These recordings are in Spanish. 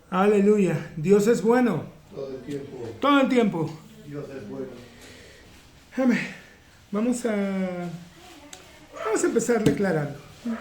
Aleluya. Dios es bueno. Todo el tiempo. Todo el tiempo. Dios es bueno. Amén. Vamos a empezar declarando.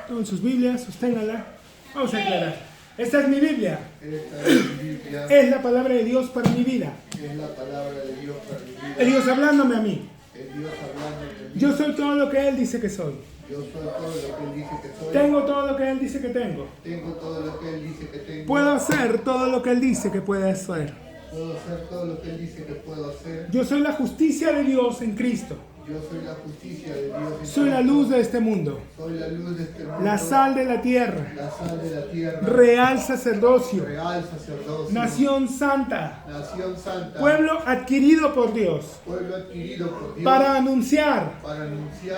Tomen sus Biblias, sosténganla. Vamos a declarar. Esta es mi Biblia. Esta es mi Biblia. Es la palabra de Dios para mi vida. Es la palabra de Dios para mi vida. Es Dios hablándome a mí. Es Dios hablando de mí. Yo soy todo lo que Él dice que soy. Yo soy todo lo que Él dice que soy. Tengo todo lo que Él dice que tengo. Tengo todo lo que Él dice que tengo. Puedo hacer todo lo que Él dice que puede hacer. Puedo hacer todo lo que Él dice que puedo hacer. Yo soy la justicia de Dios en Cristo. Yo soy la justicia de Dios. Soy la luz de este mundo. Soy la luz de este mundo. La sal de la tierra. La sal de la tierra. Real sacerdocio. Real sacerdocio. Nación santa. Nación santa. Pueblo adquirido por Dios. Pueblo adquirido por Dios. Para anunciar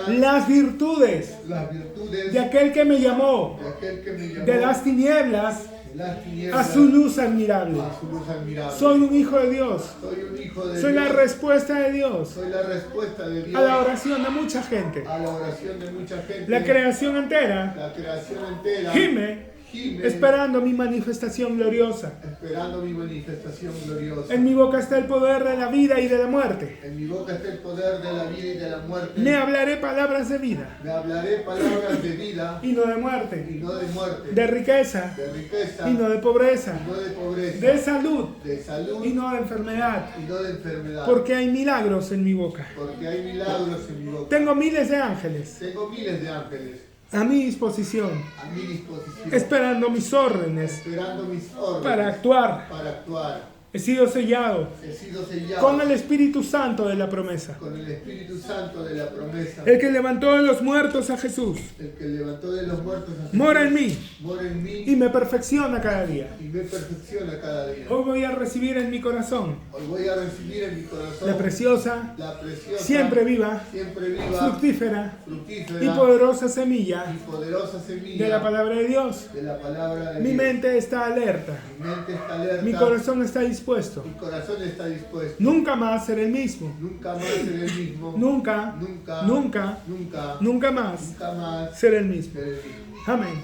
las virtudes las virtudes de aquel que me llamó de aquel que me llamó de las tinieblas de las tinieblas a su luz admirable. a su luz admirable. Soy un hijo de Dios. Soy un hijo de Soy Dios. la respuesta de Dios Soy la respuesta de Dios a la oración de mucha gente. a la oración de mucha gente. La creación entera La creación entera gime esperando mi manifestación gloriosa. esperando mi manifestación gloriosa. En mi boca está el poder de la vida y de la muerte. En mi boca está el poder de la vida y de la muerte. Me hablaré palabras de vida Me hablaré palabras de vida y no de y muerte, no de muerte. de riqueza De riqueza y no de pobreza, y no de pobreza. de salud De salud y no de enfermedad, y no de enfermedad. porque hay milagros en mi boca. Porque hay milagros en mi boca. Tengo miles de ángeles Tengo miles de ángeles a mi disposición, a mi disposición, esperando mis órdenes esperando mis órdenes para actuar. para actuar. He sido sellado He sido sellado con el Espíritu Santo de la promesa. con el Espíritu Santo de la promesa. El que levantó de los muertos a Jesús El que levantó de los muertos a Jesús, mora en mí mora en mí y me perfecciona cada día. y me perfecciona cada día. Hoy voy a recibir en mi corazón Hoy voy a recibir en mi corazón la preciosa, la preciosa, siempre viva, siempre viva, fructífera fructífera y poderosa semilla y poderosa semilla de la palabra de Dios. de la palabra de Mi Dios. mente está alerta, Mi mente está alerta, mi corazón está dispuesto. mi corazón está dispuesto. Nunca más seré el mismo. Nunca más seré el mismo. Nunca, Nunca, nunca, nunca, nunca más nunca más seré el mismo. seré el mismo. Amén.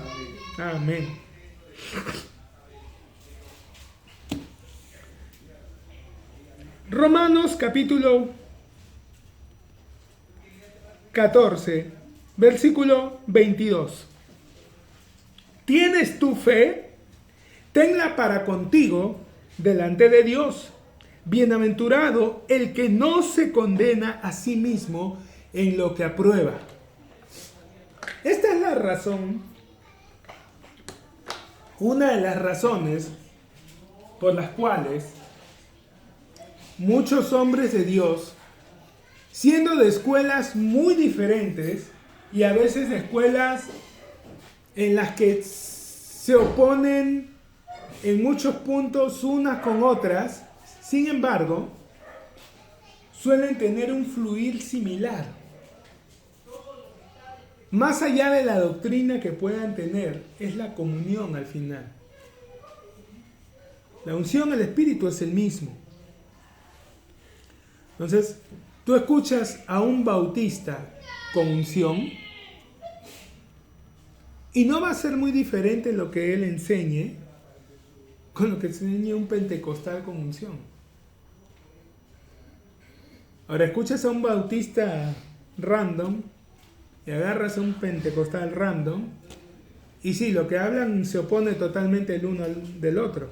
Amén. Amén. Romanos capítulo 14, versículo 22. ¿Tienes tu fe? Tenla para contigo delante de Dios. Bienaventurado el que no se condena a sí mismo en lo que aprueba. Esta es la razón, una de las razones por las cuales muchos hombres de Dios, siendo de escuelas muy diferentes y a veces de escuelas en las que se oponen en muchos puntos unas con otras, sin embargo, suelen tener un fluir similar. Más allá de la doctrina que puedan tener, es la comunión al final. La unción al Espíritu es el mismo. Entonces, tú escuchas a un bautista con unción y no va a ser muy diferente lo que él enseñe con lo que enseñe un pentecostal con unción. Ahora escuchas a un bautista random y agarras a un pentecostal random y sí, lo que hablan se opone totalmente el uno del otro.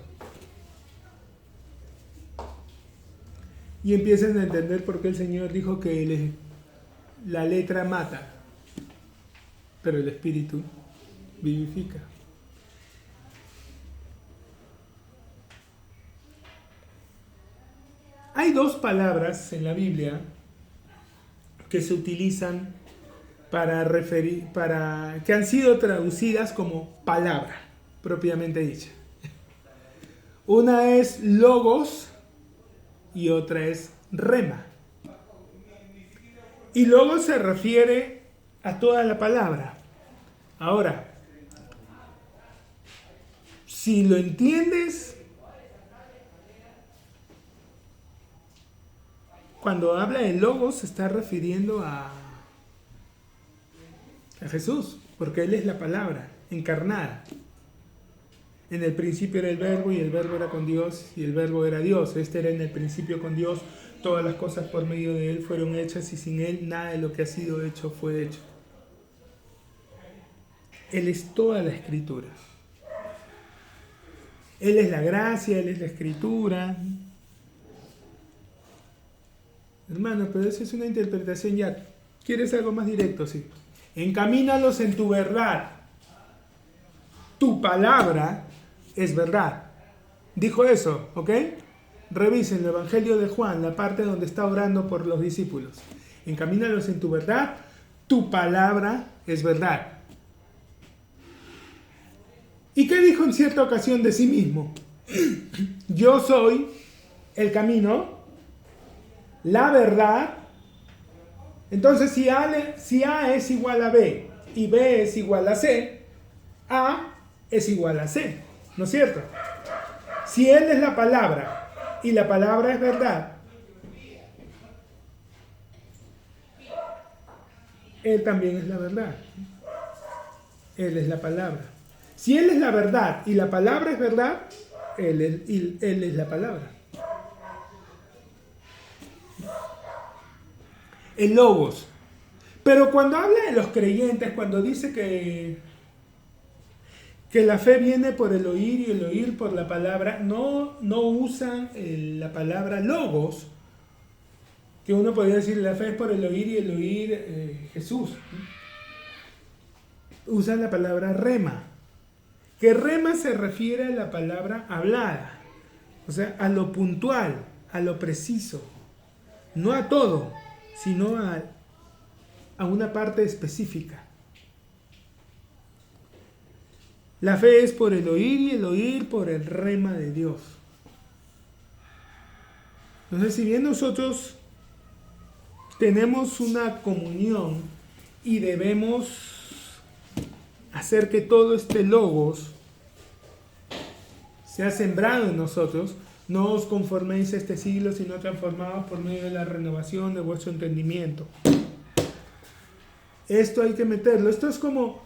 Y empiezan a entender por qué el Señor dijo que la letra mata, pero el Espíritu vivifica. Hay dos palabras en la Biblia que se utilizan que han sido traducidas como palabra, propiamente dicha. Una es logos y otra es rema. Y logos se refiere a toda la palabra. Ahora, si lo entiendes, cuando habla de logos se está refiriendo a Jesús, porque Él es la palabra encarnada. En el principio era el verbo y el verbo era con Dios y el verbo era Dios. Este era en el principio con Dios. Todas las cosas por medio de Él fueron hechas y sin Él nada de lo que ha sido hecho fue hecho. Él es toda la escritura. Él es la gracia, Él es la escritura. Hermano, pero esa es una interpretación ya. ¿Quieres algo más directo? Sí. Encamínalos en tu verdad. Tu palabra es verdad. Dijo eso, ¿ok? Revisen el Evangelio de Juan, la parte donde está orando por los discípulos. Encamínalos en tu verdad. Tu palabra es verdad. ¿Y qué dijo en cierta ocasión de sí mismo? Yo soy el camino, la verdad. Entonces, si A es igual a B y B es igual a C, A es igual a C, ¿no es cierto? Si Él es la palabra y la palabra es verdad, Él también es la verdad. Él es la palabra. Si Él es la verdad y la palabra es verdad, Él es la palabra. El logos. Pero cuando habla de los creyentes, cuando dice que la fe viene por el oír y el oír por la palabra, no usan la palabra logos, que uno podría decir la fe es por el oír y el oír Jesús. Usan la palabra rema, que rema se refiere a la palabra hablada, o sea, a lo puntual, a lo preciso, no a todo, sino a una parte específica. La fe es por el oír y el oír por el rema de Dios. Entonces, si bien nosotros tenemos una comunión y debemos hacer que todo este logos sea sembrado en nosotros, no os conforméis a este siglo, sino transformados por medio de la renovación de vuestro entendimiento. Esto hay que meterlo. Esto es como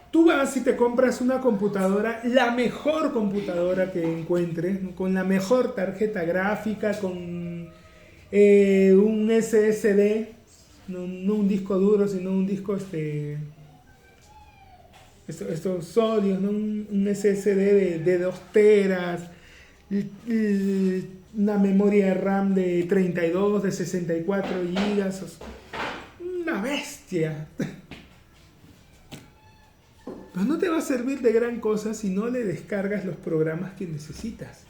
tú vas y te compras una computadora, la mejor computadora que encuentres, con la mejor tarjeta gráfica, con un SSD, no un disco duro, sino un disco estos sólidos, ¿no? Un SSD de 2 teras, una memoria RAM de 32, de 64 gigas, una bestia. Pero no te va a servir de gran cosa si no le descargas los programas que necesitas.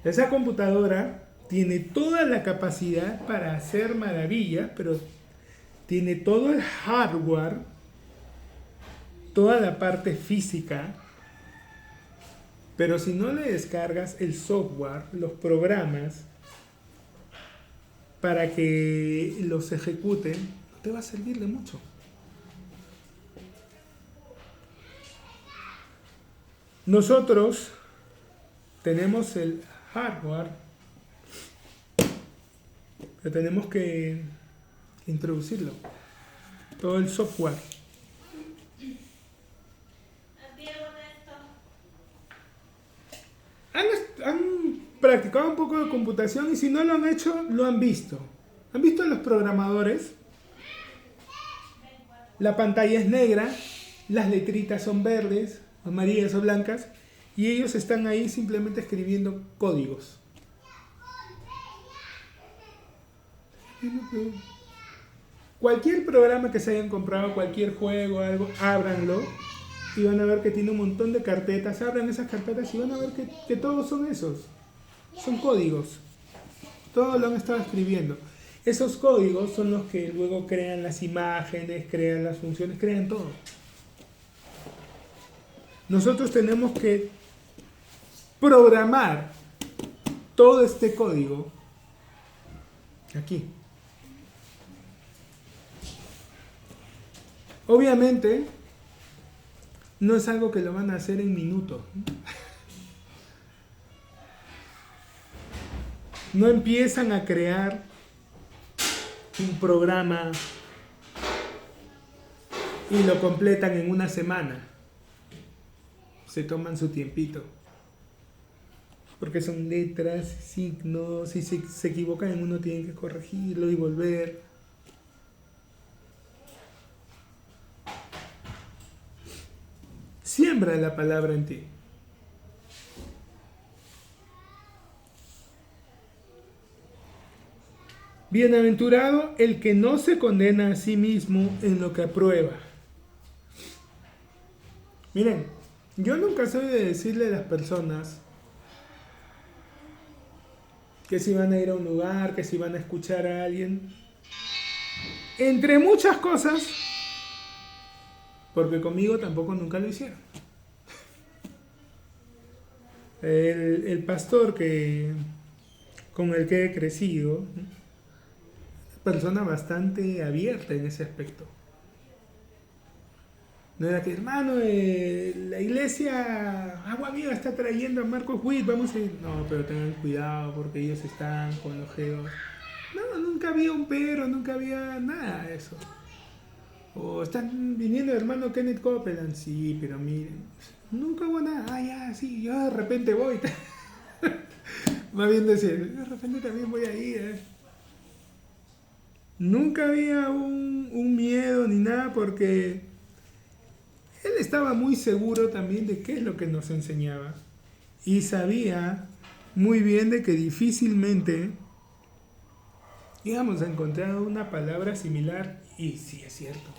Esa computadora tiene toda la capacidad para hacer maravillas, pero tiene todo el hardware, toda la parte física, pero si no le descargas el software, los programas, para que los ejecuten, no te va a servir de mucho. Nosotros tenemos el hardware, pero tenemos que introducirlo, todo el software. Han practicado un poco de computación y si no lo han hecho, lo han visto. ¿Han visto a los programadores? La pantalla es negra, las letritas son verdes, amarillas o blancas, y ellos están ahí simplemente escribiendo códigos. Cualquier programa que se hayan comprado, cualquier juego, algo, ábranlo y van a ver que tiene un montón de carpetas. Abran esas carpetas y van a ver que todos son esos. Son códigos. Todos lo han estado escribiendo. Esos códigos son los que luego crean las imágenes, crean las funciones, crean todo. Nosotros tenemos que programar todo este código aquí. Obviamente, no es algo que lo van a hacer en minutos. No empiezan a crear un programa y lo completan en una semana. se toman su tiempito. Porque son letras, signos, y si se equivocan en uno tienen que corregirlo y volver. Siembra la palabra en ti. Bienaventurado el que no se condena a sí mismo en lo que aprueba. Miren, yo nunca soy de decirle a las personas que si van a ir a un lugar, que si van a escuchar a alguien. Entre muchas cosas, porque conmigo tampoco nunca lo hicieron. El pastor con el que he crecido, persona bastante abierta en ese aspecto. No era que, hermano, la iglesia Agua Viva está trayendo a Marcos Witt, vamos a ir. No, pero tengan cuidado porque ellos están con los geos. No, nunca había un pero, nunca había nada de eso. O están viniendo el hermano Kenneth Copeland, sí, pero miren, nunca hubo nada. Ah, ya, sí, yo de repente voy. Más bien decir, de repente también voy a ir. Nunca había un miedo ni nada porque él estaba muy seguro también de qué es lo que nos enseñaba. Y sabía muy bien de que difícilmente íbamos a encontrar una palabra similar. Y sí es cierto.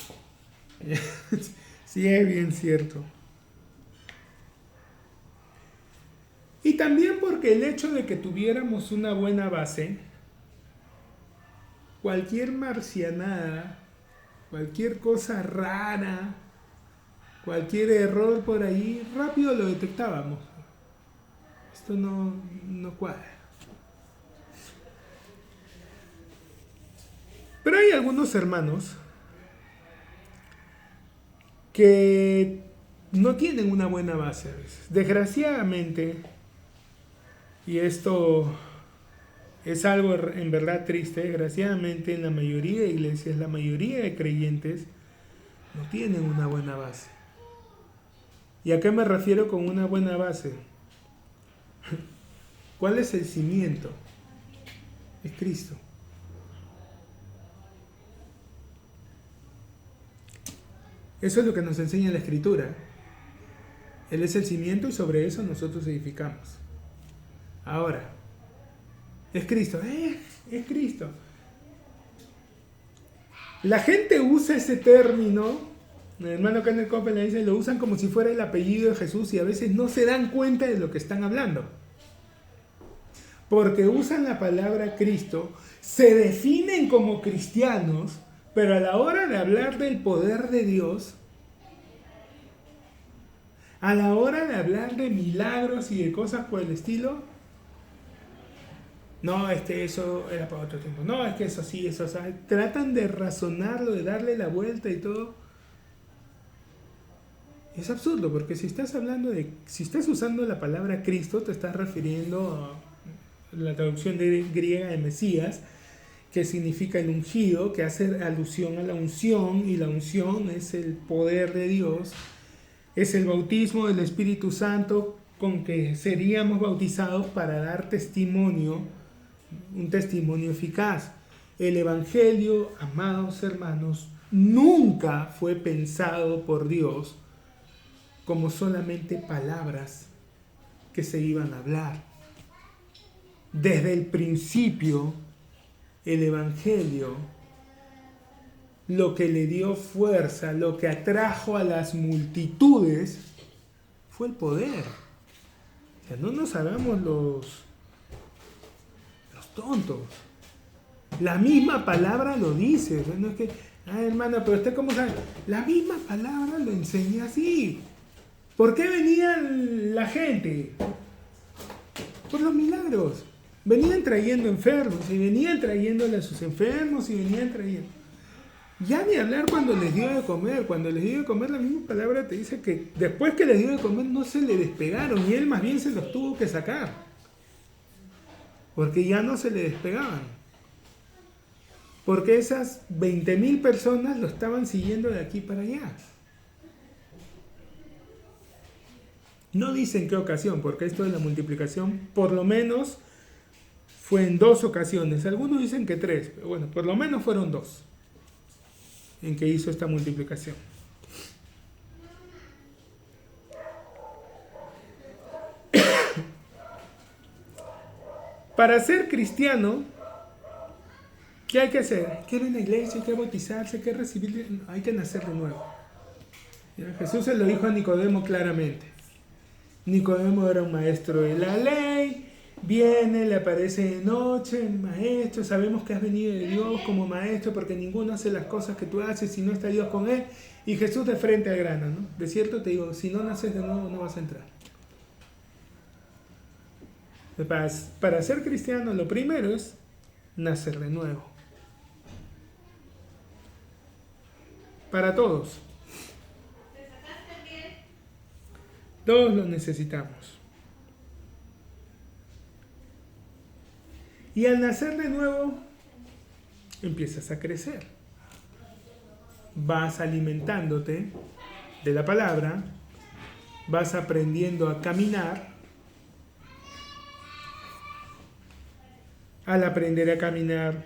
Sí es bien cierto. Y también porque el hecho de que tuviéramos una buena base, cualquier marcianada, cualquier cosa rara, cualquier error por ahí, rápido lo detectábamos. Esto no cuadra. Pero hay algunos hermanos que no tienen una buena base a veces. Desgraciadamente, y esto es algo en verdad triste, desgraciadamente en la mayoría de iglesias, la mayoría de creyentes no tienen una buena base. ¿Y a qué me refiero con una buena base? ¿Cuál es el cimiento? Es Cristo. Eso es lo que nos enseña la Escritura. Él es el cimiento y sobre eso nosotros edificamos. Ahora, es Cristo. Es Cristo. La gente usa ese término, el hermano Kenneth Copeland dice, lo usan como si fuera el apellido de Jesús y a veces no se dan cuenta de lo que están hablando. Porque usan la palabra Cristo, se definen como cristianos, pero a la hora de hablar del poder de Dios, a la hora de hablar de milagros y de cosas por el estilo, no, eso era para otro tiempo, no, es que eso sí, eso, o sea, tratan de razonarlo, de darle la vuelta y todo. Es absurdo, porque si estás usando la palabra Cristo, te estás refiriendo a la traducción griega de Mesías, que significa el ungido, que hace alusión a la unción, y la unción es el poder de Dios, es el bautismo del Espíritu Santo con que seríamos bautizados para dar testimonio, un testimonio eficaz. El Evangelio, amados hermanos, nunca fue pensado por Dios como solamente palabras que se iban a hablar. Desde el principio, el Evangelio, lo que le dio fuerza, lo que atrajo a las multitudes, fue el poder. O sea, no nos hagamos los tontos. La misma palabra lo dice. No es que, hermano, pero usted cómo sabe. La misma palabra lo enseña así. ¿Por qué venía la gente? Por los milagros. Venían trayendo enfermos y venían trayéndole a sus enfermos y venían trayendo. Ya ni hablar cuando les dio de comer. Cuando les dio de comer, la misma palabra te dice que después que les dio de comer no se le despegaron y él más bien se los tuvo que sacar. Porque ya no se le despegaban. Porque esas 20,000 personas lo estaban siguiendo de aquí para allá. No dice en qué ocasión, porque esto de la multiplicación, por lo menos, fue en 2 ocasiones. Algunos dicen que 3, pero bueno, por lo menos fueron 2 en que hizo esta multiplicación. Para ser cristiano, ¿qué hay que hacer? Hay que ir a una iglesia, hay que bautizarse, hay que recibir, hay que nacer de nuevo. ¿Ya? Jesús se lo dijo a Nicodemo claramente. Nicodemo era un maestro de la ley, viene, le aparece de noche, maestro, sabemos que has venido de Dios como maestro porque ninguno hace las cosas que tú haces si no está Dios con él. Y Jesús de frente al grano, ¿no? De cierto te digo, si no naces de nuevo no vas a entrar. Para ser cristiano lo primero es nacer de nuevo. Para todos. Todos lo necesitamos. Y al nacer de nuevo, empiezas a crecer. Vas alimentándote de la palabra, vas aprendiendo a caminar. Al aprender a caminar,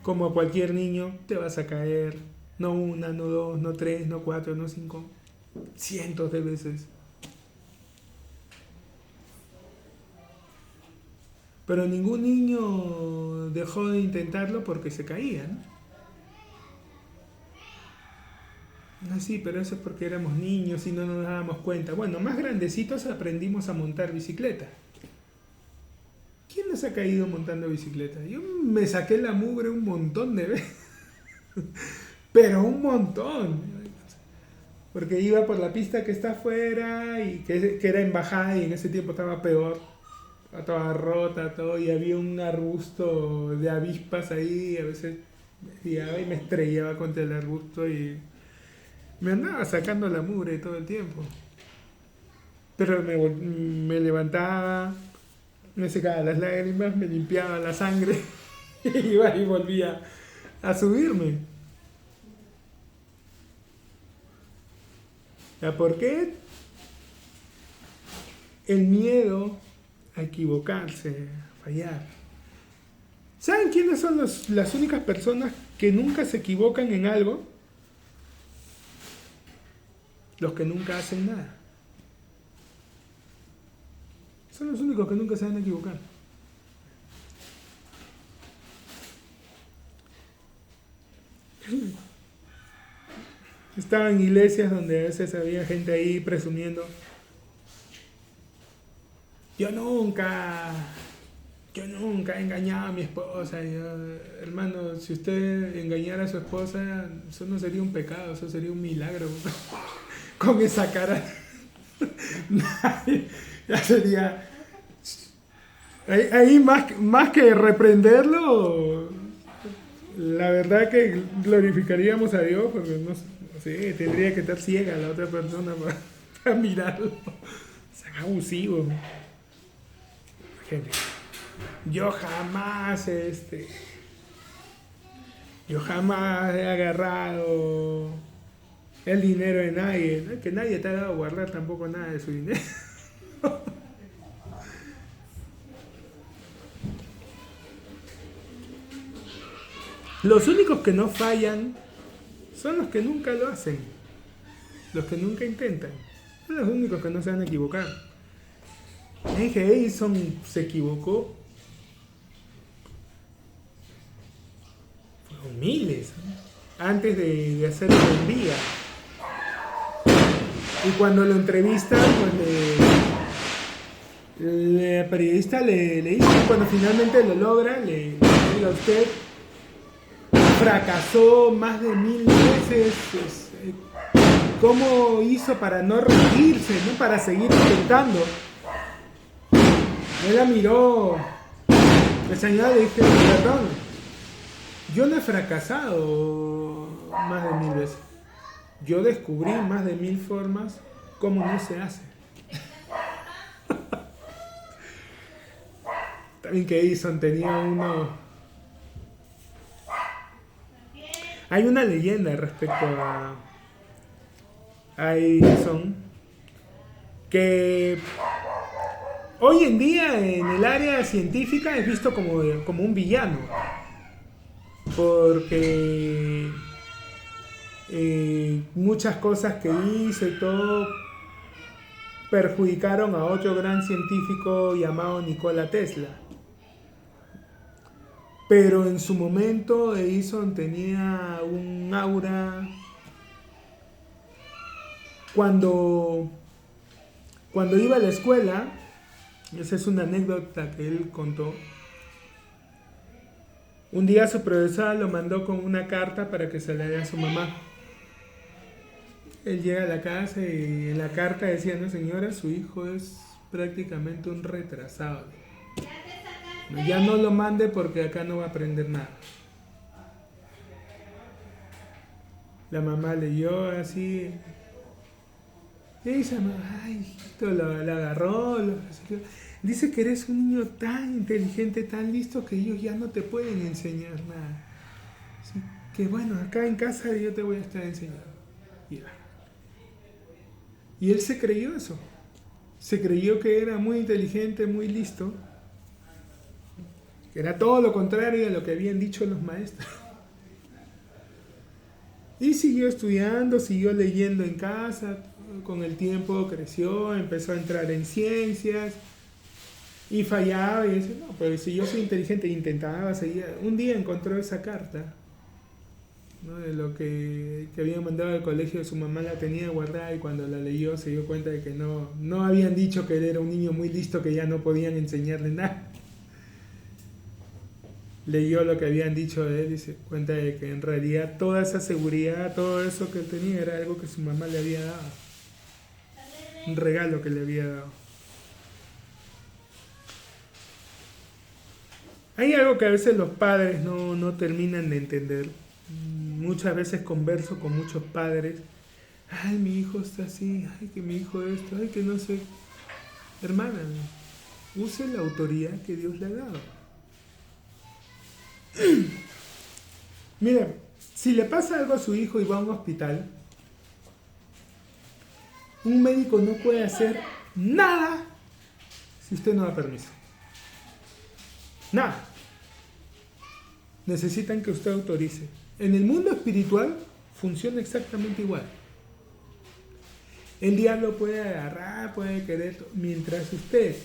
como a cualquier niño, te vas a caer. No una, no dos, no tres, no cuatro, no cinco, cientos de veces. Pero ningún niño dejó de intentarlo porque se caía, ¿no? Sí, pero eso es porque éramos niños y no nos dábamos cuenta. Bueno, más grandecitos aprendimos a montar bicicleta. ¿Quién no se ha caído montando bicicleta? Yo me saqué la mugre un montón de veces. Pero un montón. Porque iba por la pista que está afuera y que era en bajada y en ese tiempo estaba peor. Estaba rota, todo, y había un arbusto de avispas ahí. A veces me desviaba y me estrellaba contra el arbusto y me andaba sacando la mugre todo el tiempo. Pero me levantaba, me secaba las lágrimas, me limpiaba la sangre y iba y volvía a subirme. ¿Por qué? El miedo a equivocarse, a fallar. ¿Saben quiénes son las únicas personas que nunca se equivocan en algo? Los que nunca hacen nada. Son los únicos que nunca se van a equivocar. Estaba en iglesias donde a veces había gente ahí presumiendo. Yo nunca he engañado a mi esposa. Hermano, si usted engañara a su esposa, eso no sería un pecado, eso sería un milagro. Con esa cara, ya sería... Ahí más que reprenderlo, la verdad que glorificaríamos a Dios, porque no sé, tendría que estar ciega la otra persona para mirarlo. Es abusivo. Gente, yo jamás he agarrado el dinero de nadie, ¿no? Que nadie te ha dado a guardar tampoco nada de su dinero. Los únicos que no fallan son los que nunca lo hacen, los que nunca intentan. Son los únicos que no se van a equivocar. Edison se equivocó. Fueron miles, ¿no? Antes de hacer la envía. Y cuando lo entrevistan, pues la periodista le dice, cuando finalmente lo logra, le dice a usted, fracasó más de 1000 veces. ¿Cómo hizo para no rendirse, ¿no? Para seguir intentando? Él la miró. La señora le dice, perdón, yo no he fracasado más de 1000 veces. Yo descubrí más de 1000 formas cómo no se hace. También que Edison tenía uno... Hay una leyenda respecto a Edison, que hoy en día en el área científica es visto como un villano, porque muchas cosas que hizo y todo perjudicaron a otro gran científico llamado Nikola Tesla. Pero en su momento Edison tenía un aura. Cuando iba a la escuela, esa es una anécdota que él contó, un día su profesora lo mandó con una carta para que se la dé a su mamá. Él llega a la casa y en la carta decía: no señora, su hijo es prácticamente un retrasado. Ya no lo mande porque acá no va a aprender nada. La mamá leyó así. Y dice: ay, hijito, lo agarró. Dice que eres un niño tan inteligente, tan listo, que ellos ya no te pueden enseñar nada. Así que bueno, acá en casa yo te voy a estar enseñando. Y él se creyó eso. Se creyó que era muy inteligente, muy listo. Que era todo lo contrario de lo que habían dicho los maestros. Y siguió estudiando, siguió leyendo en casa. Con el tiempo creció, empezó a entrar en ciencias. Y fallaba y dice: no, pues si yo soy inteligente, intentaba seguir. Un día encontró esa carta, ¿no?, de lo que habían mandado al colegio. Su mamá la tenía guardada y cuando la leyó se dio cuenta de que no habían dicho que él era un niño muy listo, que ya no podían enseñarle nada. Leyó lo que habían dicho de él y se dio cuenta de que en realidad toda esa seguridad, todo eso que él tenía era algo que su mamá le había dado. Un regalo que le había dado. Hay algo que a veces los padres no terminan de entender. Muchas veces converso con muchos padres. Ay, mi hijo está así. Ay, que mi hijo esto. Ay, que no sé. Hermana, use la autoridad que Dios le ha dado. Mira, si le pasa algo a su hijo y va a un hospital, un médico no puede hacer nada si usted no da permiso. Nada. Necesitan que usted autorice. En el mundo espiritual funciona exactamente igual. El diablo puede agarrar, puede querer, mientras usted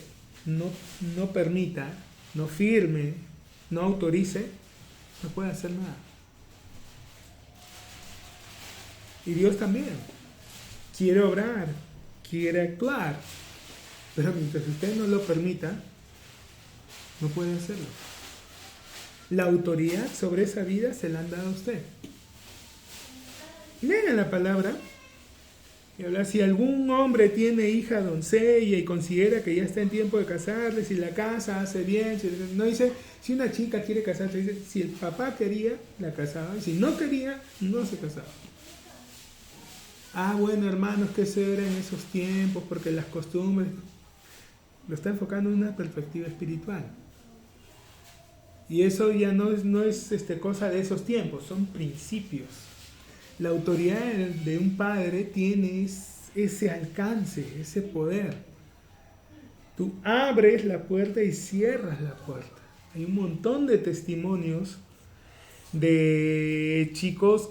no permita, no firme, no autorice, no puede hacer nada. Y Dios también quiere obrar, quiere actuar, pero mientras usted no lo permita, no puede hacerlo. La autoridad sobre esa vida se la han dado a usted. Lean la palabra y habla: si algún hombre tiene hija doncella y considera que ya está en tiempo de casarle, si la casa hace bien, no dice si una chica quiere casarse, dice si el papá quería, la casaba, y si no quería, no se casaba. Ah, bueno, hermanos, que eso era en esos tiempos, porque las costumbres. Lo está enfocando en una perspectiva espiritual. Y eso ya no es cosa de esos tiempos, son principios. La autoridad de un padre tiene ese alcance, ese poder. Tú abres la puerta y cierras la puerta. Hay un montón de testimonios de chicos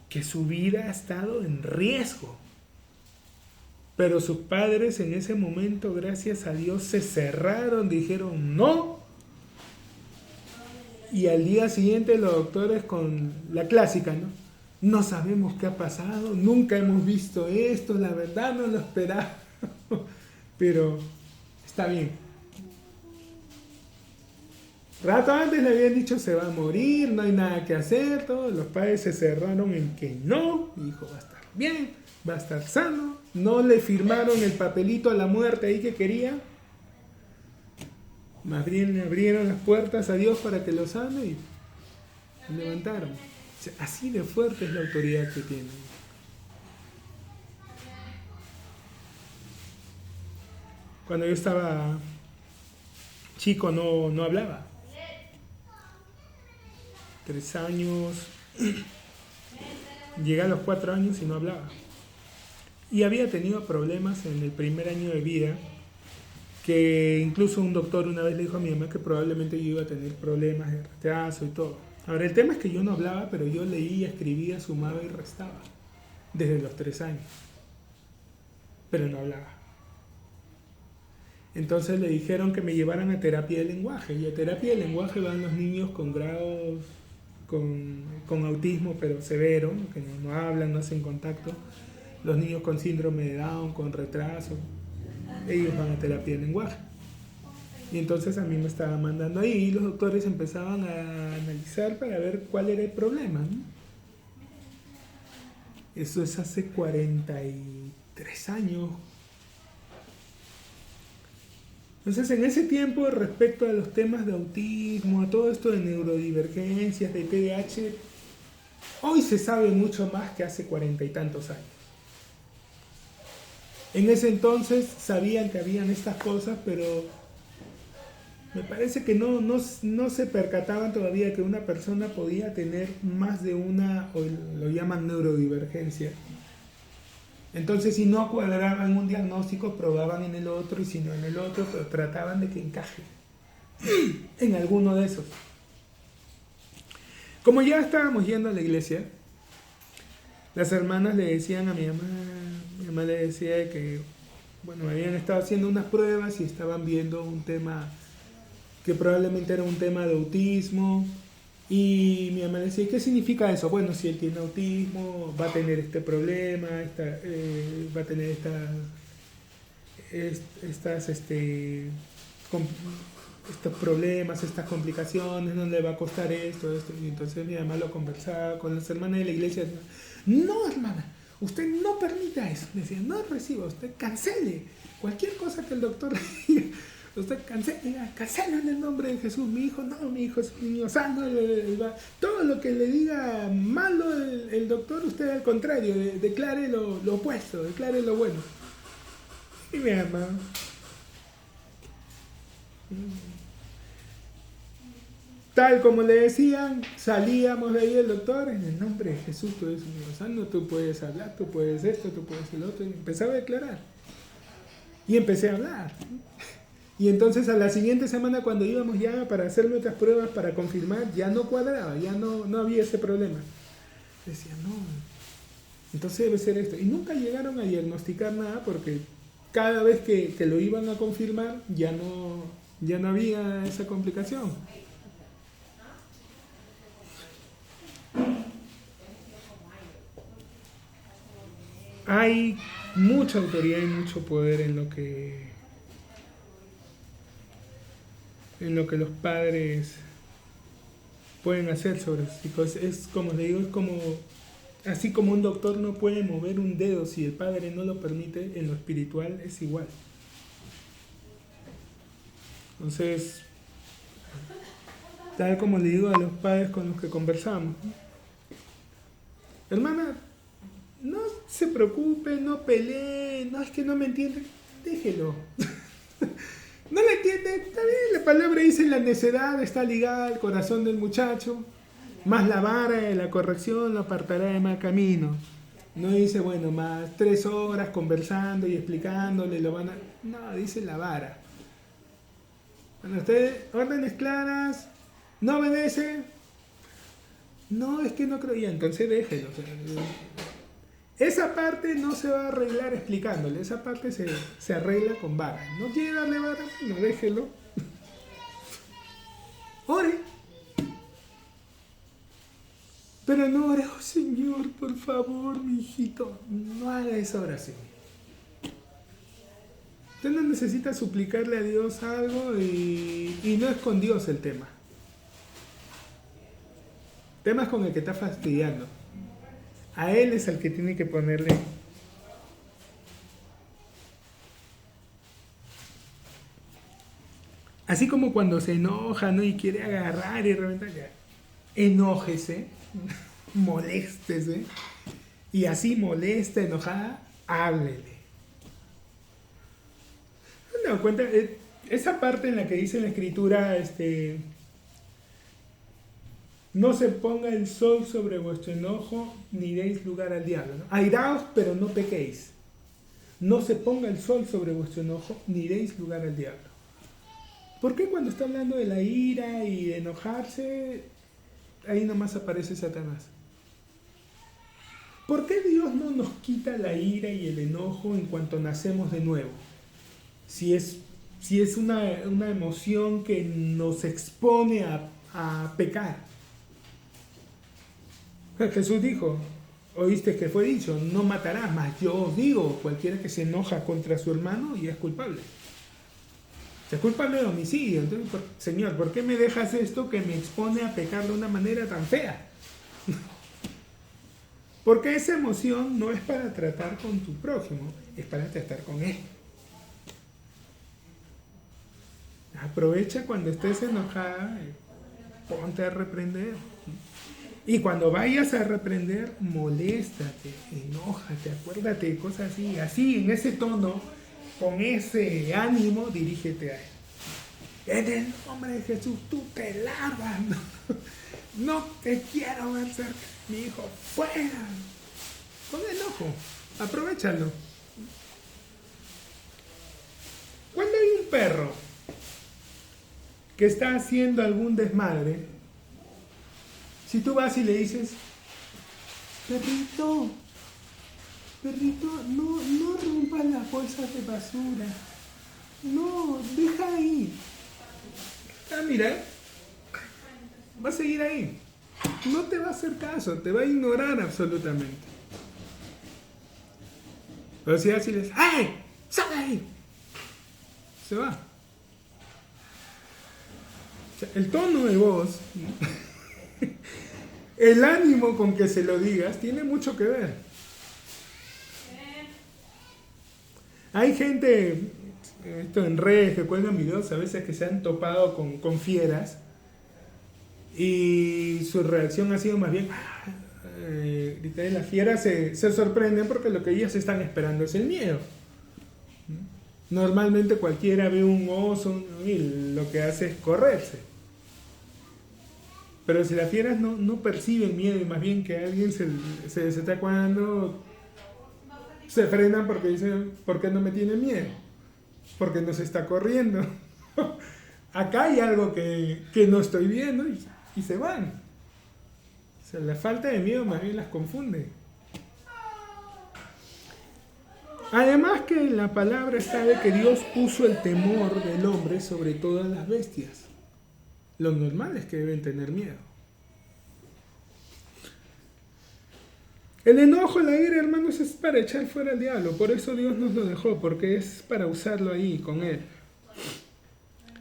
que su vida ha estado en riesgo. Pero sus padres en ese momento, gracias a Dios, se cerraron, dijeron no. Y al día siguiente los doctores con la clásica, ¿no? No sabemos qué ha pasado, nunca hemos visto esto, la verdad no lo esperábamos. Pero está bien. Rato antes le habían dicho se va a morir, no hay nada que hacer, todos los padres se cerraron en que no, mi hijo va a estar bien, va a estar sano, no le firmaron el papelito a la muerte ahí que quería. Más bien le abrieron las puertas a Dios para que lo sane y lo levantaron. O sea, así de fuerte es la autoridad que tienen. Cuando yo estaba chico no hablaba. 3 años, llegué a los 4 años y no hablaba. y había tenido problemas en el primer año de vida, que incluso un doctor una vez le dijo a mi mamá que probablemente yo iba a tener problemas de retraso y todo. Ahora, el tema es que yo no hablaba, pero yo leía, escribía, sumaba y restaba desde los 3 años, pero no hablaba. Entonces le dijeron que me llevaran a terapia de lenguaje, y a terapia de lenguaje van los niños con grados, con autismo pero severo, que no hablan, no hacen contacto, los niños con síndrome de Down, con retraso, ellos van a terapia de lenguaje. Y entonces a mí me estaban mandando ahí y los doctores empezaban a analizar para ver cuál era el problema, ¿no? Eso es hace 43 años. Entonces, en ese tiempo, respecto a los temas de autismo, a todo esto de neurodivergencias, de TDAH, hoy se sabe mucho más que hace 40 y tantos años. En ese entonces sabían que habían estas cosas, pero me parece que no se percataban todavía que una persona podía tener más de una, o lo llaman neurodivergencia. Entonces, si no cuadraban un diagnóstico, probaban en el otro, y si no en el otro, pero trataban de que encaje en alguno de esos. Como ya estábamos yendo a la iglesia, las hermanas le decían a mi mamá le decía que, bueno, habían estado haciendo unas pruebas y estaban viendo un tema que probablemente era un tema de autismo. Y mi mamá decía, ¿qué significa eso? Bueno, si él tiene autismo, va a tener este problema, va a tener estos problemas, estas complicaciones, no le va a costar esto. Y entonces mi mamá lo conversaba con las hermanas de la iglesia. No, hermana, usted no permita eso. Decía, no reciba, usted cancele cualquier cosa que el doctor diga. Usted cancela en el nombre de Jesús. Mi hijo es un niño sano. Todo lo que le diga malo el doctor, usted al contrario, declare lo opuesto, declare lo bueno. Y mi mamá, tal como le decían, salíamos de ahí el doctor, en el nombre de Jesús, tú eres un niño sano, tú puedes hablar, tú puedes esto, tú puedes el otro. Y empezaba a declarar. Y empecé a hablar. Y entonces a la siguiente semana, cuando íbamos ya para hacerme otras pruebas para confirmar, ya no cuadraba, ya no había ese problema. Decía, no, entonces debe ser esto. Y nunca llegaron a diagnosticar nada, porque cada vez que lo iban a confirmar ya no había esa complicación. Hay mucha autoridad y mucho poder en lo que los padres pueden hacer sobre sus hijos. Es como le digo, es como, así como un doctor no puede mover un dedo si el padre no lo permite, en lo espiritual es igual. Entonces, tal como le digo a los padres con los que conversamos, hermana, no se preocupe, no pelee, no es que no me entiende, déjelo. ¿No le entiende? Está bien, la palabra dice: la necedad está ligada al corazón del muchacho, más la vara de la corrección lo apartará de mal camino. No dice, bueno, más 3 horas conversando y explicándole, lo van a... No, dice la vara. Cuando usted, órdenes claras, no obedece, no, es que no creo, ya, entonces déjelo. O sea, esa parte no se va a arreglar explicándole, esa parte se arregla con vara. ¿No quiere darle vara? No, déjelo. Ore. Pero no ore, oh Señor, por favor, mi hijito. No haga esa oración. Usted no necesita suplicarle a Dios algo y no es con Dios el tema. El tema es con el que está fastidiando. A él es el que tiene que ponerle. Así como cuando se enoja, ¿no? Y quiere agarrar y reventar, ya. Enójese, moléstese, y así molesta, enojada, háblele. ¿No me doy cuenta? Esa parte en la que dice en la escritura, no se ponga el sol sobre vuestro enojo, ni deis lugar al diablo, ¿no? Airaos, pero no pequéis. no se ponga el sol sobre vuestro enojo, ni deis lugar al diablo. ¿Por qué cuando está hablando de la ira y de enojarse, ahí nomás aparece Satanás? ¿Por qué Dios no nos quita la ira y el enojo en cuanto nacemos de nuevo? Si es una emoción que nos expone a pecar. Jesús dijo, oíste que fue dicho, no matarás, mas yo os digo, cualquiera que se enoja contra su hermano y es culpable. Es culpable de homicidio. Entonces, Señor, ¿por qué me dejas esto que me expone a pecar de una manera tan fea? Porque esa emoción no es para tratar con tu prójimo, es para tratar con él. Aprovecha cuando estés enojada, ponte a reprender. Y cuando vayas a reprender, moléstate, enójate, acuérdate de cosas así, en ese tono, con ese ánimo, dirígete a él. En el nombre de Jesús, tú te largas. No te quiero ver cerca. Mi hijo, fuera. Con enojo, aprovechalo. Cuando hay un perro que está haciendo algún desmadre, si tú vas y le dices, perrito, no rompas las bolsas de basura. No, deja ahí. Mira, va a seguir ahí. No te va a hacer caso, te va a ignorar absolutamente. Pero si así le dices, ¡ay! ¡Sal ahí! Se va. O sea, el tono de voz, el ánimo con que se lo digas, tiene mucho que ver. Hay gente, esto en redes, que cuelgan videos a veces que se han topado con fieras y su reacción ha sido más bien gritar, y las fieras se sorprenden porque lo que ellas están esperando es el miedo. Normalmente cualquiera ve un oso y lo que hace es correrse. Pero si las fieras no perciben miedo y más bien que alguien se está cuadrando, se frenan porque dicen, ¿por qué no me tiene miedo? Porque no se está corriendo. Acá hay algo que no estoy viendo y se van. O sea, la falta de miedo más bien las confunde. Además que en la palabra está de que Dios puso el temor del hombre sobre todas las bestias. Lo normal es que deben tener miedo. El enojo, la ira, hermanos, es para echar fuera al diablo. Por eso Dios nos lo dejó, porque es para usarlo ahí con él.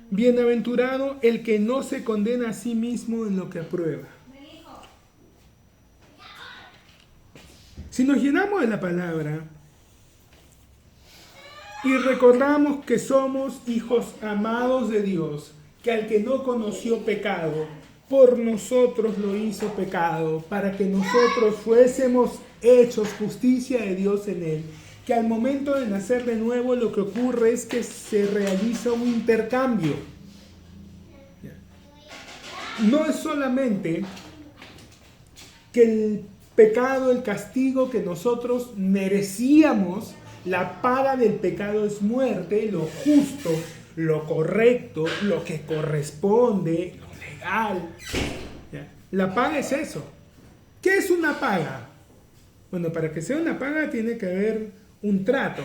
Bienaventurado el que no se condena a sí mismo en lo que aprueba. Si nos llenamos de la palabra y recordamos que somos hijos amados de Dios, que al que no conoció pecado, por nosotros lo hizo pecado, para que nosotros fuésemos hechos justicia de Dios en él, que al momento de nacer de nuevo lo que ocurre es que se realiza un intercambio. No es solamente que el pecado, el castigo que nosotros merecíamos, la paga del pecado es muerte, lo justo, lo correcto, lo que corresponde, lo legal. La paga es eso. ¿Qué es una paga? Bueno, para que sea una paga tiene que haber un trato.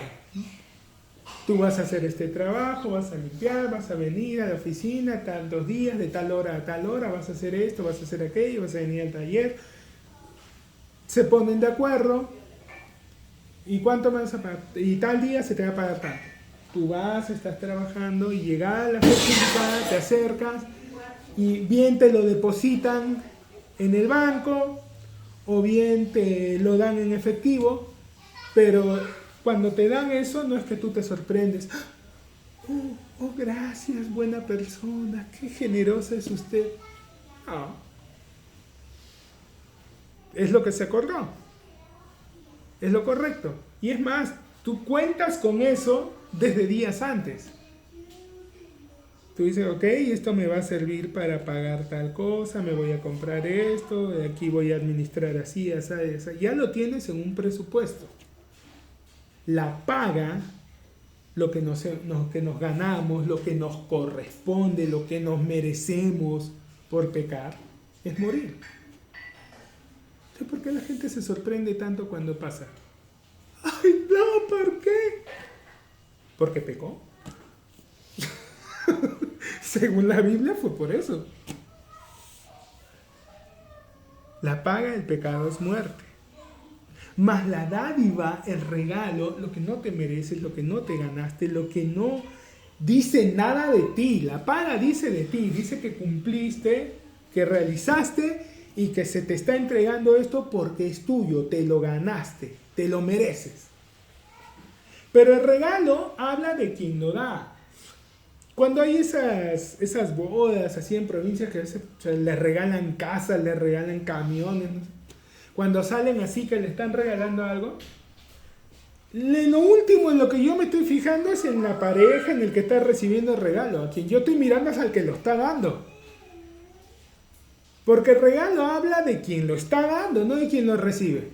Tú vas a hacer este trabajo, vas a limpiar, vas a venir a la oficina tantos días, de tal hora a tal hora, vas a hacer esto, vas a hacer aquello, vas a venir al taller. Se ponen de acuerdo. ¿Y cuánto me vas a pagar? Y tal día se te va a pagar tanto. Tú vas, estás trabajando y llegas a la fecha, te acercas y bien te lo depositan en el banco o bien te lo dan en efectivo, pero cuando te dan eso no es que tú te sorprendes. Oh, gracias, buena persona, qué generosa es usted. No. Es lo que se acordó. Es lo correcto. Y es más, tú cuentas con eso desde días antes. Tú dices, ok, esto me va a servir para pagar tal cosa, me voy a comprar esto, aquí voy a administrar así, así, así. Ya lo tienes en un presupuesto. La paga, lo que nos ganamos, lo que nos corresponde, lo que nos merecemos por pecar, es morir. Entonces, ¿por qué la gente se sorprende tanto cuando pasa? ¡Ay, no! ¿Por qué? Porque pecó. Según la Biblia fue por eso. La paga del pecado es muerte. Mas la dádiva, el regalo, lo que no te mereces, lo que no te ganaste, lo que no dice nada de ti. La paga dice de ti, dice que cumpliste, que realizaste y que se te está entregando esto porque es tuyo, te lo ganaste, te lo mereces. Pero el regalo habla de quien lo da. Cuando hay esas bodas así en provincias que a veces les regalan casas, les regalan camiones, ¿no? Cuando salen así que le están regalando algo, lo último en lo que yo me estoy fijando es en la pareja, en el que está recibiendo el regalo. A quien yo estoy mirando es al que lo está dando. Porque el regalo habla de quien lo está dando, no de quien lo recibe.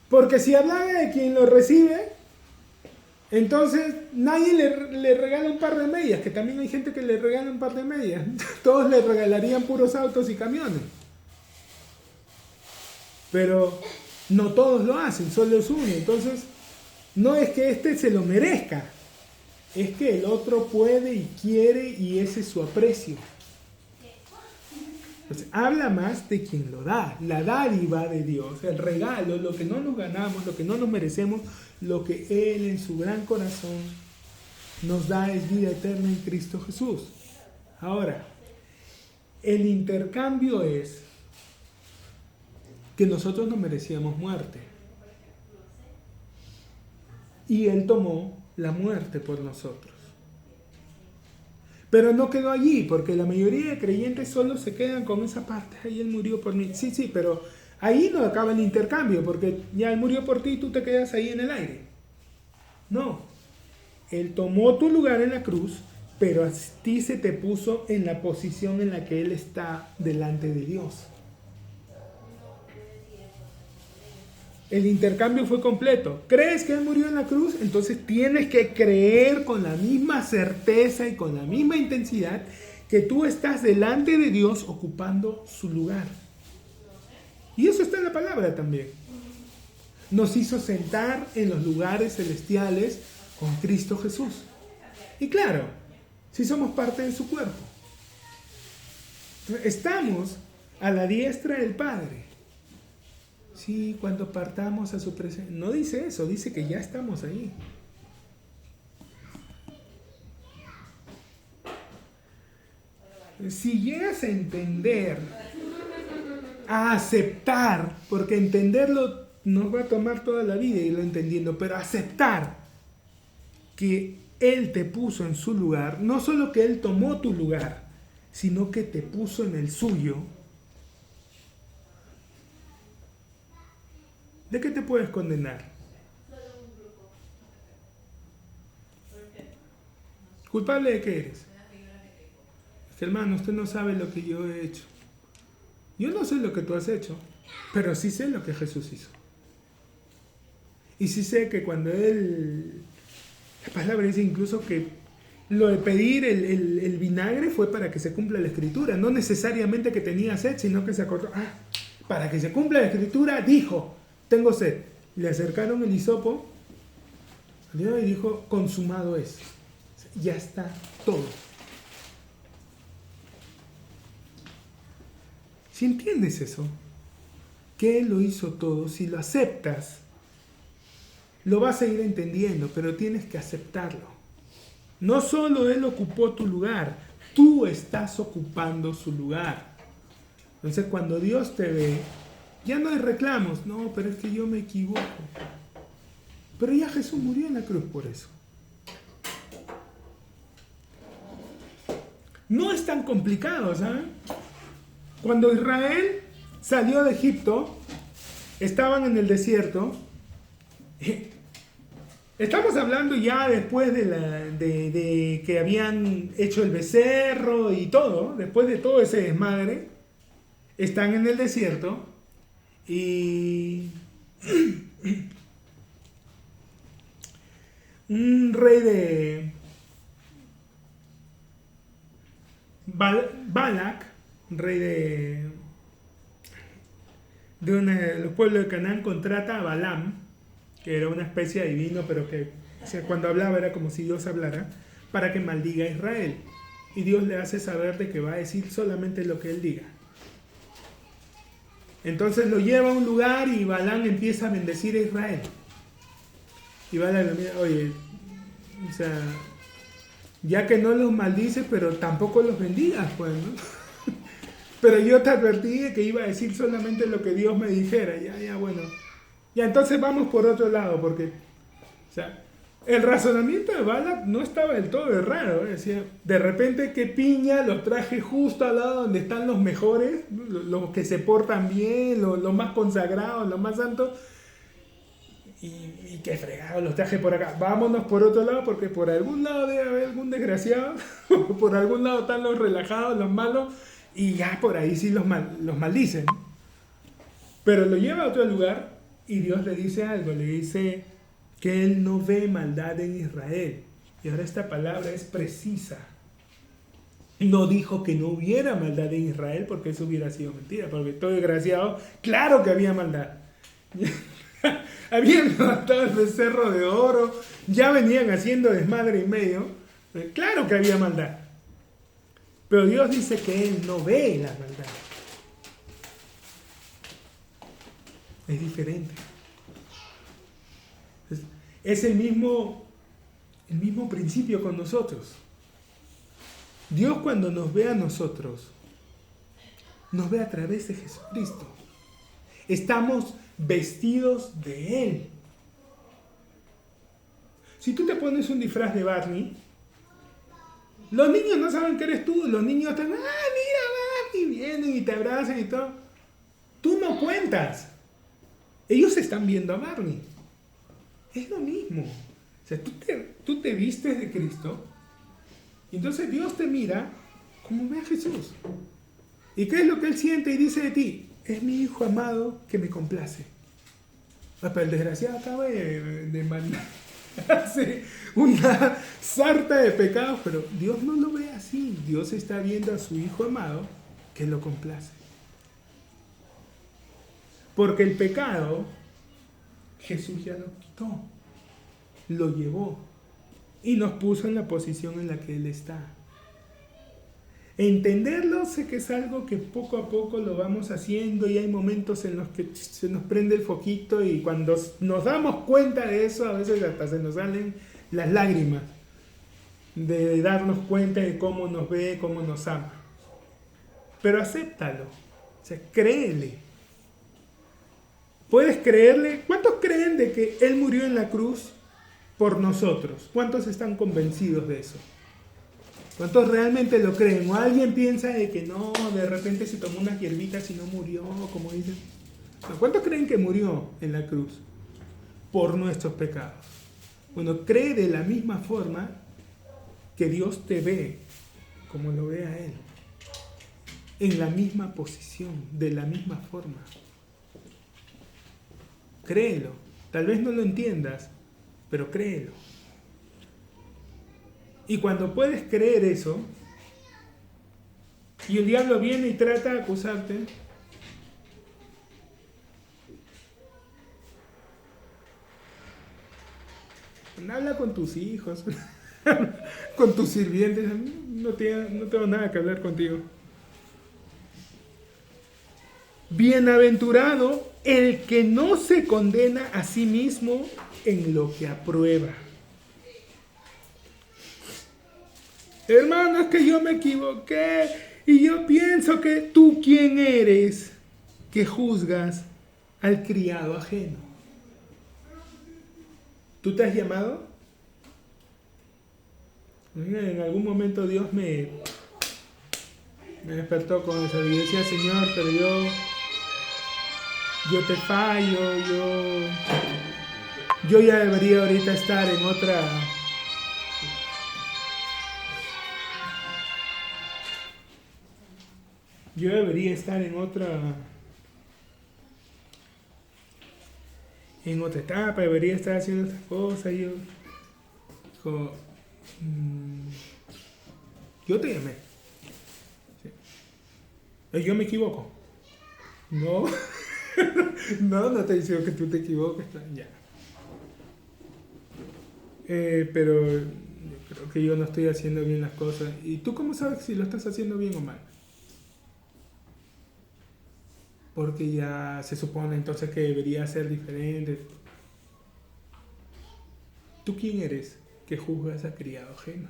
Porque si hablara de quien lo recibe, entonces nadie le regala un par de medias, que también hay gente que le regala un par de medias. Todos le regalarían puros autos y camiones. Pero no todos lo hacen, solo es uno. Entonces, no es que este se lo merezca, es que el otro puede y quiere y ese es su aprecio. Entonces, habla más de quien lo da, la dádiva de Dios, el regalo, lo que no nos ganamos, lo que no nos merecemos, lo que Él en su gran corazón nos da es vida eterna en Cristo Jesús. Ahora, el intercambio es que nosotros no merecíamos muerte. Y Él tomó la muerte por nosotros. Pero no quedó allí, porque la mayoría de creyentes solo se quedan con esa parte. Ahí Él murió por mí. Sí, pero ahí no acaba el intercambio, porque ya Él murió por ti y tú te quedas ahí en el aire. No. Él tomó tu lugar en la cruz, pero a ti se te puso en la posición en la que Él está delante de Dios. El intercambio fue completo. ¿Crees que Él murió en la cruz? Entonces tienes que creer con la misma certeza y con la misma intensidad que tú estás delante de Dios ocupando su lugar. Y eso está en la palabra también. Nos hizo sentar en los lugares celestiales con Cristo Jesús. Y claro, si somos parte de su cuerpo. Estamos a la diestra del Padre. Sí, cuando partamos a su presencia. No dice eso, dice que ya estamos ahí. Si llegas a entender, a aceptar, porque entenderlo nos va a tomar toda la vida irlo entendiendo, pero aceptar que Él te puso en su lugar, no solo que Él tomó tu lugar, sino que te puso en el suyo. ¿De qué te puedes condenar? ¿Culpable de qué eres? Es que, hermano, usted no sabe lo que yo he hecho. Yo no sé lo que tú has hecho, pero sí sé lo que Jesús hizo. Y sí sé que cuando Él, la palabra dice incluso que lo de pedir el vinagre fue para que se cumpla la Escritura. No necesariamente que tenía sed, sino que se acordó. Para que se cumpla la Escritura, dijo: tengo sed. Le acercaron el hisopo y dijo: consumado es. Ya está todo. Si entiendes eso, que Él lo hizo todo, si lo aceptas, lo vas a ir entendiendo, pero tienes que aceptarlo. No solo Él ocupó tu lugar, tú estás ocupando su lugar. Entonces, cuando Dios te ve, ya no hay reclamos. No, pero es que yo me equivoco. Pero ya Jesús murió en la cruz por eso. No es tan complicado, ¿saben? Cuando Israel salió de Egipto, estaban en el desierto. Estamos hablando ya después de que habían hecho el becerro y todo. Después de todo ese desmadre, están en el desierto. Y un rey de Balak, rey de los pueblos de Canaán, contrata a Balaam, que era una especie de adivino, pero que cuando hablaba era como si Dios hablara, para que maldiga a Israel. Y Dios le hace saber de que va a decir solamente lo que él diga. Entonces lo lleva a un lugar y Balaam empieza a bendecir a Israel. Y Balaam le mira, oye, o sea, ya que no los maldices, pero tampoco los bendigas, pues, ¿no? Pero yo te advertí de que iba a decir solamente lo que Dios me dijera. Ya, bueno. Ya, entonces vamos por otro lado, porque, o sea, el razonamiento de Balak no estaba del todo errado. Decía, de repente, qué piña, los traje justo al lado donde están los mejores, los que se portan bien, los más consagrados, los más santos. Y qué fregado, los traje por acá. Vámonos por otro lado, porque por algún lado debe haber algún desgraciado. Por algún lado están los relajados, los malos. Y ya por ahí sí los maldicen. Pero lo lleva a otro lugar y Dios le dice algo. Le dice que Él no ve maldad en Israel. Y ahora esta palabra es precisa. No dijo que no hubiera maldad en Israel, porque eso hubiera sido mentira. Porque todo desgraciado, claro que había maldad. Habían levantado el becerro de oro, ya venían haciendo desmadre y medio. Claro que había maldad. Pero Dios dice que Él no ve la maldad. Es diferente. Es el mismo principio con nosotros. Dios, cuando nos ve a nosotros, nos ve a través de Jesucristo. Estamos vestidos de Él. Si tú te pones un disfraz de Barney, los niños no saben que eres tú. Los niños están, mira Barney, vienen y te abrazan y todo. Tú no cuentas. Ellos están viendo a Barney. Es lo mismo. O sea, tú te vistes de Cristo y entonces Dios te mira como ve a Jesús. ¿Y qué es lo que Él siente y dice de ti? Es mi hijo amado que me complace. Pero el desgraciado acaba de mandarse una sarta de pecados, pero Dios no lo ve así. Dios está viendo a su hijo amado que lo complace. Porque el pecado, Jesús ya lo quitó, lo llevó y nos puso en la posición en la que Él está. Entenderlo sé que es algo que poco a poco lo vamos haciendo y hay momentos en los que se nos prende el foquito y cuando nos damos cuenta de eso a veces hasta se nos salen las lágrimas de darnos cuenta de cómo nos ve, cómo nos ama. Pero acéptalo, o sea, créele. ¿Puedes creerle? ¿Cuántos creen de que Él murió en la cruz por nosotros? ¿Cuántos están convencidos de eso? ¿Cuántos realmente lo creen? ¿O alguien piensa de que no, de repente se tomó unas hierbitas y no murió, como dicen? ¿Cuántos creen que murió en la cruz por nuestros pecados? Bueno, cree de la misma forma que Dios te ve, como lo ve a Él. En la misma posición, de la misma forma. Créelo. Tal vez no lo entiendas, pero créelo. Y cuando puedes creer eso, y el diablo viene y trata de acusarte, habla con tus hijos, con tus sirvientes. No tengo nada que hablar contigo. Bienaventurado el que no se condena a sí mismo en lo que aprueba. Hermano, es que yo me equivoqué y yo pienso que tú quién eres que juzgas al criado ajeno. ¿Tú te has llamado? En algún momento Dios me despertó con eso y decía, Señor, pero yo te fallo, yo ya debería ahorita estar en otra... Yo debería estar en otra etapa, debería estar haciendo otras cosas. Dijo, yo te llamé. Sí. Yo me equivoco. No, no te digo que tú te equivoques. Ya. Pero yo creo que yo no estoy haciendo bien las cosas. ¿Y tú cómo sabes si lo estás haciendo bien o mal? Porque ya se supone entonces que debería ser diferente. ¿Tú quién eres que juzgas a criado ajeno?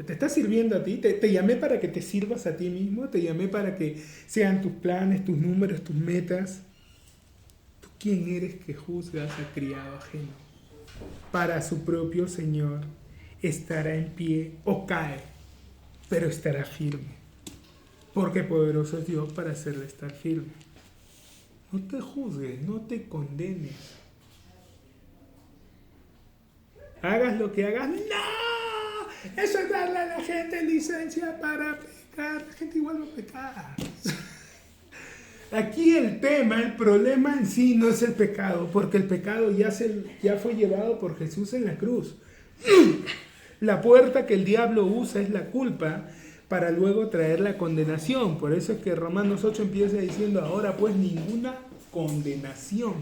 ¿Te está sirviendo a ti? ¿Te llamé para que te sirvas a ti mismo? ¿Te llamé para que sean tus planes, tus números, tus metas? ¿Tú quién eres que juzgas a criado ajeno? Para su propio Señor estará en pie o cae, pero estará firme. Porque poderoso es Dios para hacerle estar firme. No te juzgues, no te condenes. Hagas lo que hagas. ¡No! Eso es darle a la gente licencia para pecar. La gente igual va a pecar. Aquí el problema en sí no es el pecado, porque el pecado ya fue llevado por Jesús en la cruz. La puerta que el diablo usa es la culpa para luego traer la condenación. Por eso es que Romanos 8 empieza diciendo, ahora pues ninguna condenación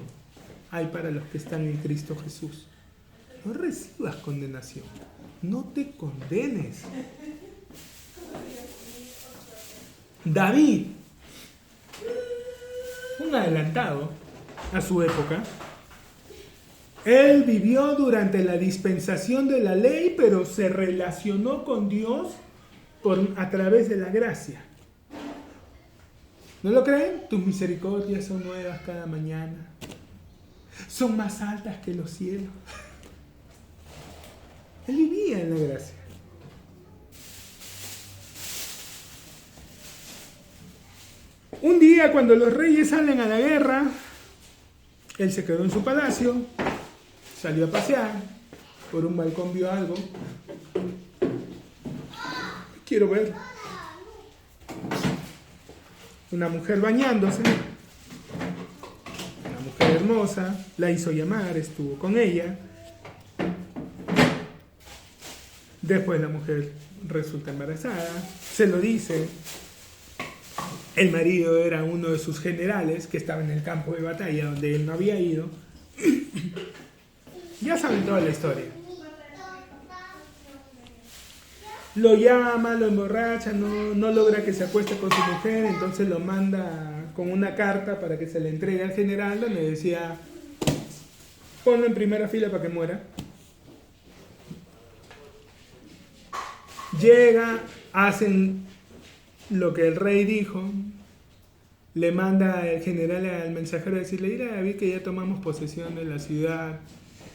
hay para los que están en Cristo Jesús. No recibas condenación, no te condenes. David, un adelantado a su época, él vivió durante la dispensación de la ley, pero se relacionó con Dios a través de la gracia. ¿No lo creen? Tus misericordias son nuevas cada mañana. Son más altas que los cielos. Él vivía en la gracia. Un día, cuando los reyes salen a la guerra, él se quedó en su palacio, salió a pasear, por un balcón vio algo. Quiero ver. Una mujer bañándose, una mujer hermosa, la hizo llamar, estuvo con ella. Después la mujer resulta embarazada, se lo dice. El marido era uno de sus generales que estaba en el campo de batalla donde él no había ido. Ya saben toda la historia. Lo llama, lo emborracha, no logra que se acueste con su mujer, entonces lo manda con una carta para que se le entregue al general, donde decía, ponlo en primera fila para que muera. Llega, hacen lo que el rey dijo, le manda el general al mensajero a decirle, dile a David que ya tomamos posesión de la ciudad,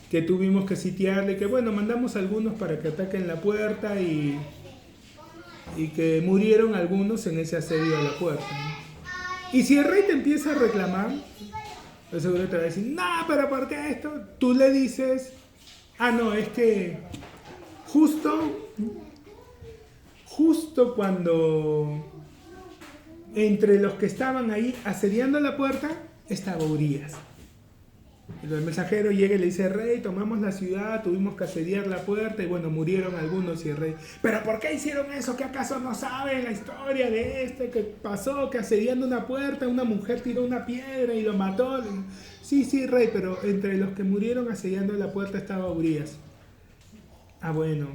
que tuvimos que sitiarle, que bueno, mandamos algunos para que ataquen la puerta y que murieron algunos en ese asedio a la puerta. Y si el rey te empieza a reclamar, el seguro te va a decir, no, pero ¿por qué esto? Tú le dices, no, es que justo cuando entre los que estaban ahí asediando la puerta estaba Urías. El mensajero llega y le dice, rey, tomamos la ciudad, tuvimos que asediar la puerta y bueno, murieron algunos y el rey, ¿pero por qué hicieron eso? ¿Qué acaso no saben la historia de que pasó? Que asediando una puerta, una mujer tiró una piedra y lo mató. Sí, rey, pero entre los que murieron asediando la puerta estaba Urías. Bueno,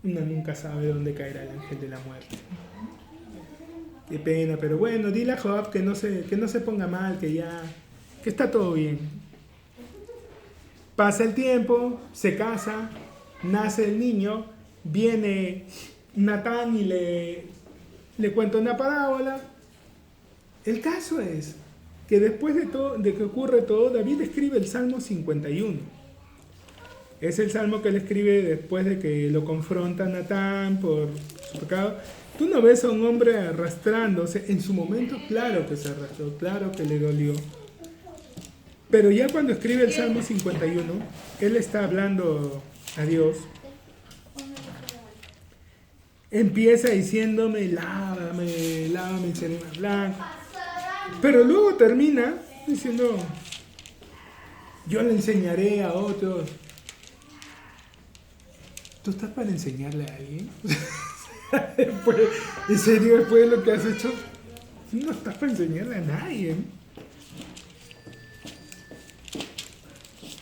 uno nunca sabe dónde caerá el ángel de la muerte. Qué pena, pero bueno, dile a Joab que no se ponga mal, que está todo bien. Pasa el tiempo, se casa, nace el niño, viene Natán y le cuenta una parábola. El caso es que después de que ocurre todo, David escribe el Salmo 51. Es el salmo que él escribe después de que lo confronta Natán por su pecado. Tú no ves a un hombre arrastrándose. En su momento, claro que se arrastró, claro que le dolió. Pero ya cuando escribe el Salmo 51, él está hablando a Dios. Empieza diciéndome, lávame en serena blanca. Pero luego termina diciendo, yo le enseñaré a otros ¿Tú estás para enseñarle a alguien? ¿En serio, después de lo que has hecho? No estás para enseñarle a nadie.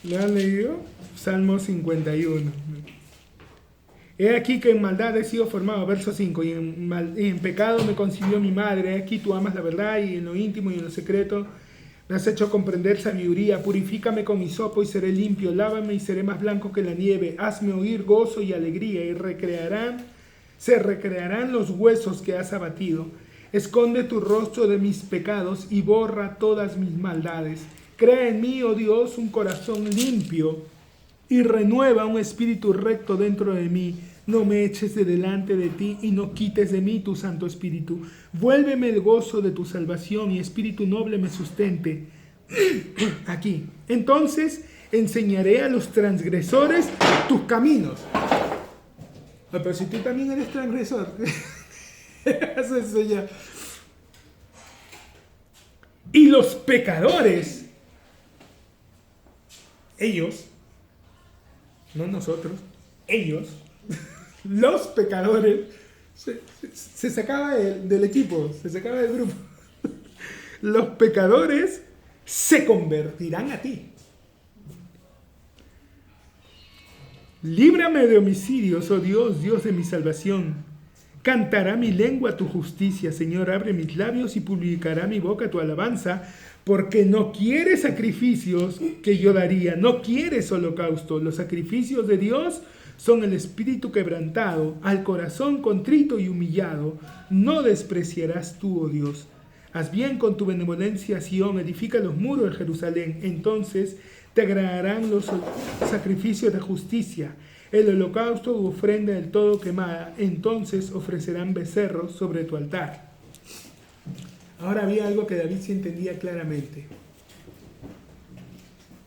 ¿Lo han leído? Salmo 51. He aquí que en maldad he sido formado, verso 5, y en pecado me concibió mi madre. He aquí tú amas la verdad y en lo íntimo y en lo secreto me has hecho comprender sabiduría. Purifícame con hisopo y seré limpio, lávame y seré más blanco que la nieve. Hazme oír gozo y alegría y se recrearán los huesos que has abatido. Esconde tu rostro de mis pecados y borra todas mis maldades. Crea en mí, oh Dios, un corazón limpio y renueva un espíritu recto dentro de mí. No me eches de delante de ti y no quites de mí tu Santo Espíritu. Vuélveme el gozo de tu salvación y espíritu noble me sustente. Aquí. Entonces enseñaré a los transgresores tus caminos. Pero si tú también eres transgresor, haz eso ya. Y los pecadores, ellos, no nosotros, ellos, los pecadores, se sacaba del equipo, se sacaba del grupo. Los pecadores se convertirán a ti. Líbrame de homicidios, oh Dios, Dios de mi salvación. Cantará mi lengua tu justicia, Señor, abre mis labios y publicará mi boca tu alabanza, porque no quieres sacrificios que yo daría, no quieres holocausto. Los sacrificios de Dios son el espíritu quebrantado, al corazón contrito y humillado, no despreciarás tú, oh Dios. Haz bien con tu benevolencia, Sión, edifica los muros de Jerusalén, entonces te agradarán los sacrificios de justicia, el holocausto u ofrenda del todo quemada, entonces ofrecerán becerros sobre tu altar. Ahora había algo que David sí entendía claramente.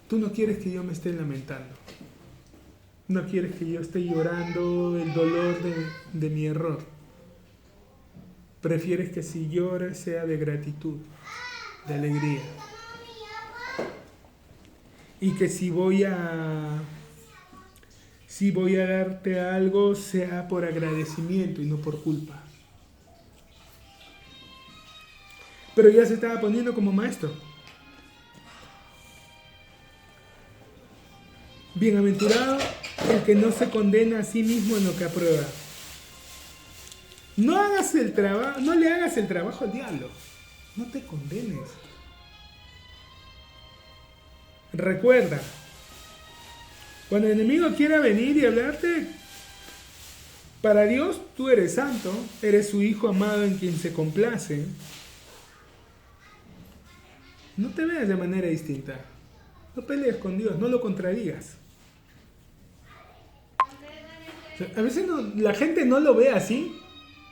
Tú no quieres que yo me esté lamentando. No quieres que yo esté llorando el dolor de mi error. Prefieres que si llore sea de gratitud, de alegría. Y que si voy a darte algo sea por agradecimiento y no por culpa. Pero ya se estaba poniendo como maestro. Bienaventurado el que no se condena a sí mismo en lo que aprueba. No le hagas el trabajo al diablo. No te condenes. Recuerda, cuando el enemigo quiera venir y hablarte, para Dios tú eres santo, eres su hijo amado en quien se complace. No te veas de manera distinta. No pelees con Dios, no lo contradigas. O sea, a veces la gente no lo ve así,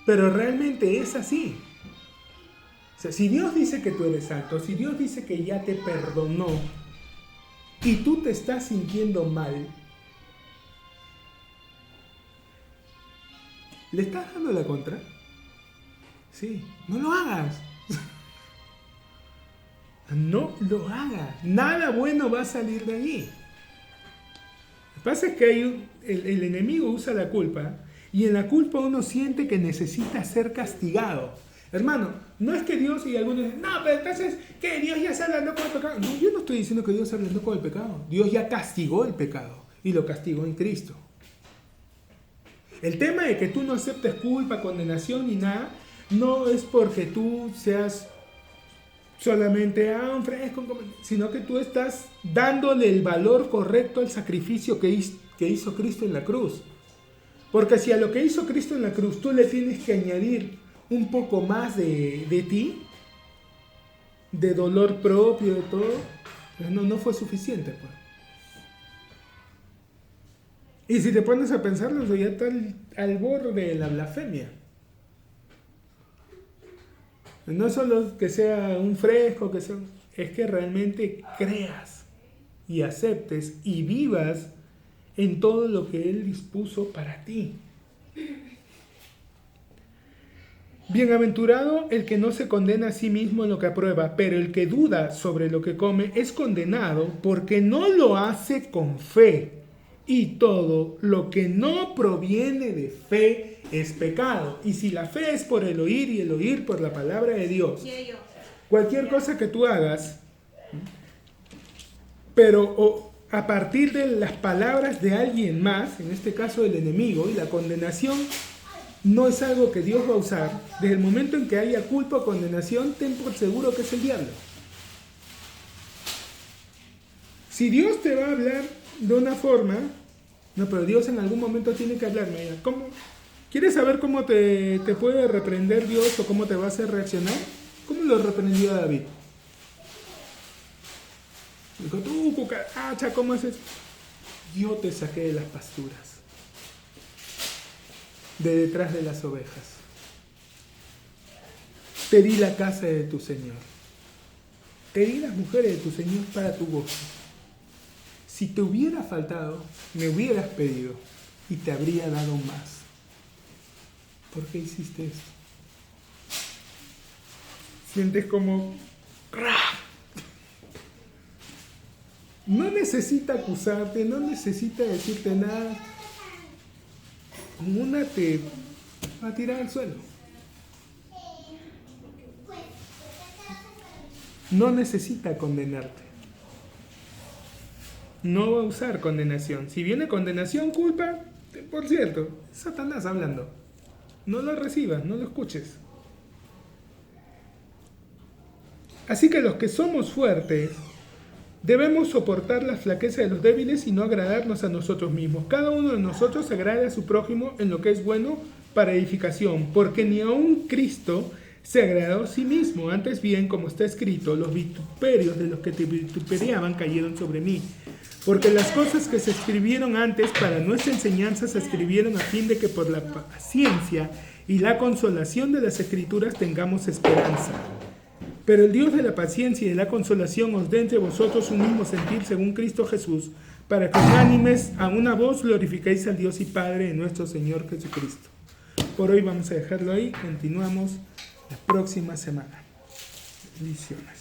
pero realmente es así. O sea, si Dios dice que tú eres santo, si Dios dice que ya te perdonó y tú te estás sintiendo mal, ¿le estás dando la contra? Sí, no lo hagas. No lo hagas. Nada bueno va a salir de allí. Lo que pasa es que el enemigo usa la culpa y en la culpa uno siente que necesita ser castigado. Hermano, no es que Dios, y algunos dicen, no, pero entonces, ¿qué? Dios ya se hablando con el pecado. No, yo no estoy diciendo que Dios se hablando con el pecado. Dios ya castigó el pecado y lo castigó en Cristo. El tema de que tú no aceptes culpa, condenación ni nada, no es porque tú seas solamente un fresco, sino que tú estás dándole el valor correcto al sacrificio que hizo Cristo en la cruz. Porque si a lo que hizo Cristo en la cruz tú le tienes que añadir un poco más de ti, de dolor propio, de todo, no fue suficiente, pues. Y si te pones a pensarlo, eso ya está al borde de la blasfemia. No solo que sea un fresco, es que realmente creas y aceptes y vivas en todo lo que Él dispuso para ti. Bienaventurado el que no se condena a sí mismo en lo que aprueba, pero el que duda sobre lo que come es condenado porque no lo hace con fe y todo lo que no proviene de fe es pecado. Y si la fe es por el oír y el oír por la palabra de Dios, cualquier cosa que tú hagas, pero a partir de las palabras de alguien más, en este caso el enemigo, y la condenación no es algo que Dios va a usar. Desde el momento en que haya culpa o condenación, ten por seguro que es el diablo. Si Dios te va a hablar de una forma, no, pero Dios en algún momento tiene que hablarme. ¿Cómo? ¿Quieres saber cómo te puede reprender Dios o cómo te va a hacer reaccionar? ¿Cómo lo reprendió a David? Dijo, tú, cucaracha, ¿cómo haces? Yo te saqué de las pasturas, de detrás de las ovejas. Te di la casa de tu Señor. Te di las mujeres de tu Señor para tu gozo. Si te hubiera faltado, me hubieras pedido y te habría dado más. ¿Por qué hiciste esto? Sientes como... No necesita acusarte, no necesita decirte nada. Como una te va a tirar al suelo. No necesita condenarte. No va a usar condenación. Si viene condenación, culpa, por cierto, es Satanás hablando. No lo recibas, no lo escuches. Así que los que somos fuertes debemos soportar la flaqueza de los débiles y no agradarnos a nosotros mismos. Cada uno de nosotros agrade a su prójimo en lo que es bueno para edificación, porque ni aun Cristo se agradó a sí mismo. Antes bien, como está escrito, los vituperios de los que te vituperiaban cayeron sobre mí. Porque las cosas que se escribieron antes para nuestra enseñanza se escribieron a fin de que por la paciencia y la consolación de las Escrituras tengamos esperanza. Pero el Dios de la paciencia y de la consolación os dé entre vosotros un mismo sentir según Cristo Jesús, para que unánimes a una voz glorificéis al Dios y Padre de nuestro Señor Jesucristo. Por hoy vamos a dejarlo ahí, continuamos la próxima semana. Bendiciones.